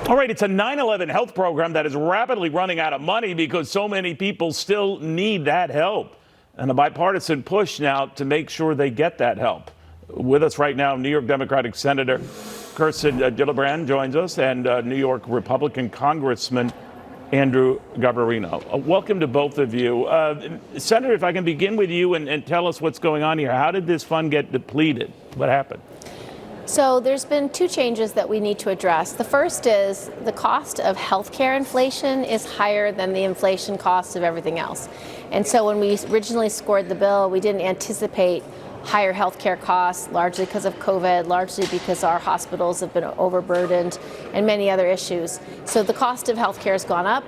All right, it's a 9/11 health program that is rapidly running out of money because so many people still need that help. And a bipartisan push now to make sure they get that help. With us right now, New York Democratic Senator Kirsten Gillibrand joins us, and New York Republican Congressman Andrew Garbarino. Welcome to both of you. Senator, if I can begin with you and tell us what's going on here. How did this fund get depleted? What happened? So there's been two changes that we need to address. The first is the cost of healthcare inflation is higher than the inflation cost of everything else. And so when we originally scored the bill, we didn't anticipate higher healthcare costs, largely because of COVID, largely because our hospitals have been overburdened, and many other issues. So the cost of healthcare has gone up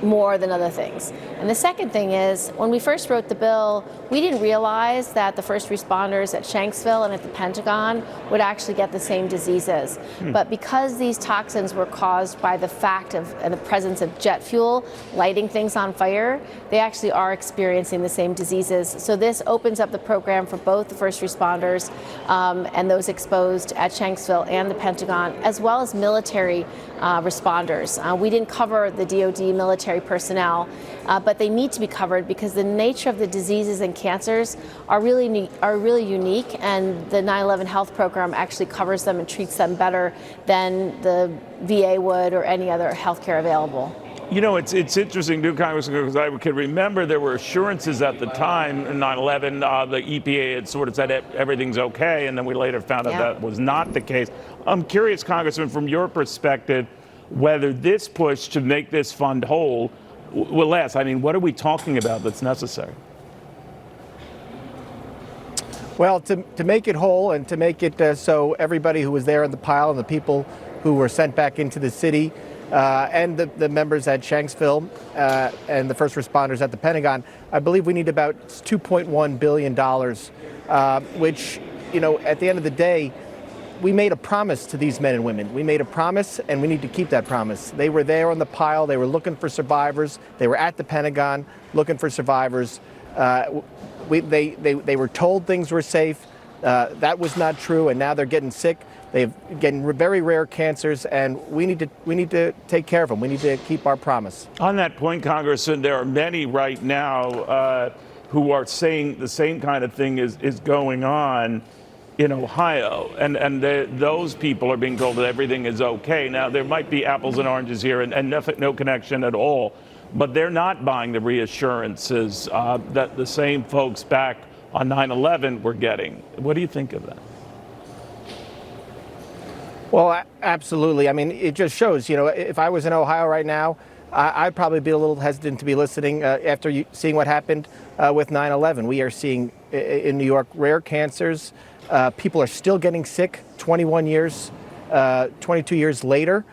more than other things. And the second thing is, when we first wrote the bill, we didn't realize that the first responders at Shanksville and at the Pentagon would actually get the same diseases. But because these toxins were caused by the fact of and the presence of jet fuel lighting things on fire, they actually are experiencing the same diseases. So this opens up the program for both the first responders and those exposed at Shanksville and the Pentagon, as well as military responders. We didn't cover the DoD military personnel, but they need to be covered because the nature of the diseases and cancers are really unique, and the 9/11 health program actually covers them and treats them better than the VA would or any other health care available. You know, it's interesting, too, Congressman, because I can remember there were assurances at the time in 9/11, the EPA had sort of said everything's okay, and then we later found out that was not the case. I'm curious, Congressman, from your perspective, whether this push to make this fund whole will last. I mean, what are we talking about that's necessary? Well, to make it whole and to make it so everybody who was there in the pile and the people who were sent back into the city and the members at Shanksville and the first responders at the Pentagon, I believe we need about $2.1 billion, which, you know, at the end of the day, we made a promise to these men and women. We made a promise, and we need to keep that promise. They were there on the pile. They were looking for survivors. They were at the Pentagon looking for survivors. They were told things were safe. That was not true, and now they're getting sick. They're getting very rare cancers, and we need to take care of them. We need to keep our promise. On that point, Congressman, there are many right now who are saying the same kind of thing is going on in Ohio, and those people are being told that everything is okay. Now, there might be apples and oranges here and no connection at all, but they're not buying the reassurances that the same folks back on 9/11 were getting. What do you think of that? Well, absolutely. I mean, it just shows, you know, if I was in Ohio right now, I'd probably be a little hesitant to be listening after seeing what happened with 9/11. We are seeing in New York rare cancers. People are still getting sick 21 years, 22 years later.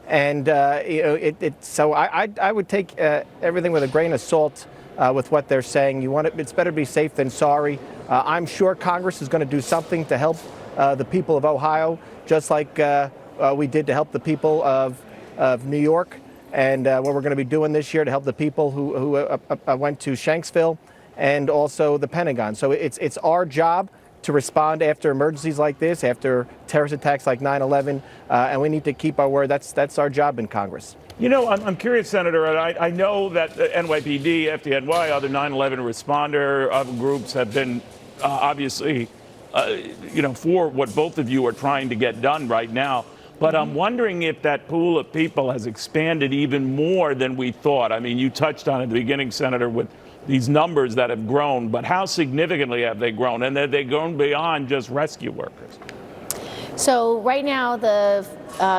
And you know, so I would take everything with a grain of salt with what they're saying. It's better to be safe than sorry. I'm sure Congress is going to do something to help the people of Ohio, just like we did to help the people of New York, and what we're going to be doing this year to help the people who went to Shanksville and also the Pentagon. So it's our job to respond after emergencies like this, after terrorist attacks like 9/11, and we need to keep our word. That's our job in Congress. You know, I'm curious, Senator, and I know that the NYPD, FDNY, other 9/11 responder groups have been obviously, you know, for what both of you are trying to get done right now. But I'm wondering if that pool of people has expanded even more than we thought. I mean, you touched on it at the beginning, Senator, with these numbers that have grown, but how significantly have they grown? And have they grown beyond just rescue workers? So right now, the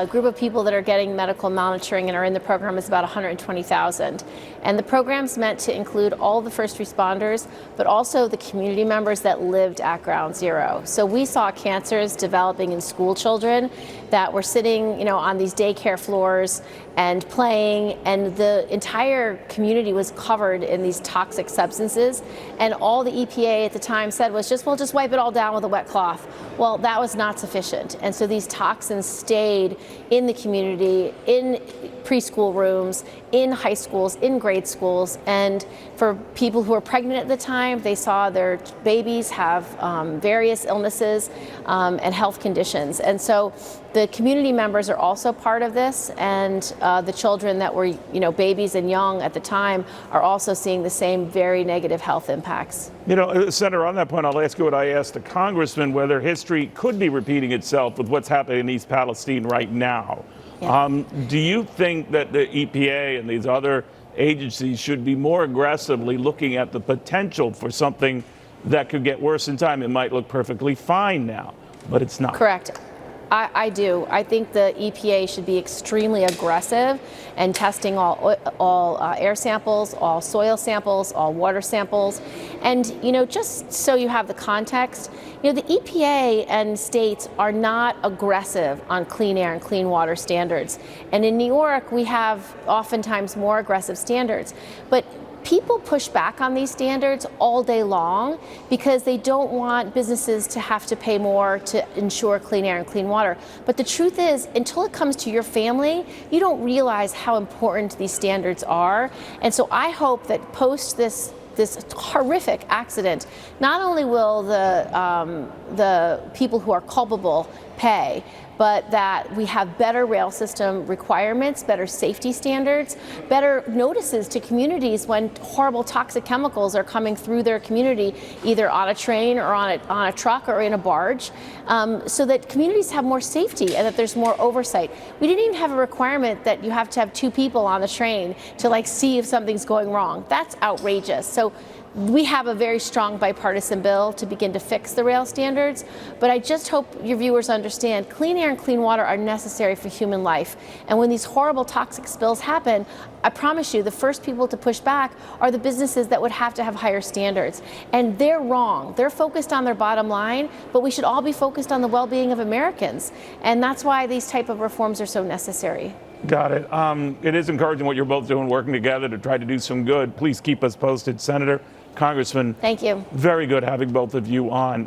group of people that are getting medical monitoring and are in the program is about 120,000. And the program's meant to include all the first responders, but also the community members that lived at Ground Zero. So we saw cancers developing in school children that were sitting, you know, on these daycare floors and playing, and the entire community was covered in these toxic substances. And all the EPA at the time said was we'll just wipe it all down with a wet cloth. Well, that was not sufficient. And so these toxins stayed in the community, in preschool rooms, in high schools, in grade schools. And for people who were pregnant at the time, they saw their babies have various illnesses and health conditions. And so the community members are also part of this, and the children that were, babies and young at the time are also seeing the same very negative health impacts. Senator, on that point, I'll ask you what I asked the congressman, whether history could be repeating itself with what's happening in East Palestine right now. Yeah. Do you think that the EPA and these other agencies should be more aggressively looking at the potential for something that could get worse in time? It might look perfectly fine now, but it's not. Correct. I do. I think the EPA should be extremely aggressive and testing all air samples, all soil samples, all water samples. And, just so you have the context, the EPA and states are not aggressive on clean air and clean water standards. And in New York, we have oftentimes more aggressive standards. But people push back on these standards all day long because they don't want businesses to have to pay more to ensure clean air and clean water. But the truth is, until it comes to your family, you don't realize how important these standards are. And so I hope that post this horrific accident, not only will the people who are culpable pay, but that we have better rail system requirements, better safety standards, better notices to communities when horrible toxic chemicals are coming through their community, either on a train or on a truck or in a barge, so that communities have more safety and that there's more oversight. We didn't even have a requirement that you have to have 2 people on the train to see if something's going wrong. That's outrageous. So we have a very strong bipartisan bill to begin to fix the rail standards, but I just hope your viewers understand clean air and clean water are necessary for human life. And when these horrible toxic spills happen, I promise you the first people to push back are the businesses that would have to have higher standards. And they're wrong. They're focused on their bottom line, but we should all be focused on the well-being of Americans. And that's why these type of reforms are so necessary. Got it. It is encouraging what you're both doing, working together to try to do some good. Please keep us posted, Senator, Congressman. Thank you. Very good having both of you on.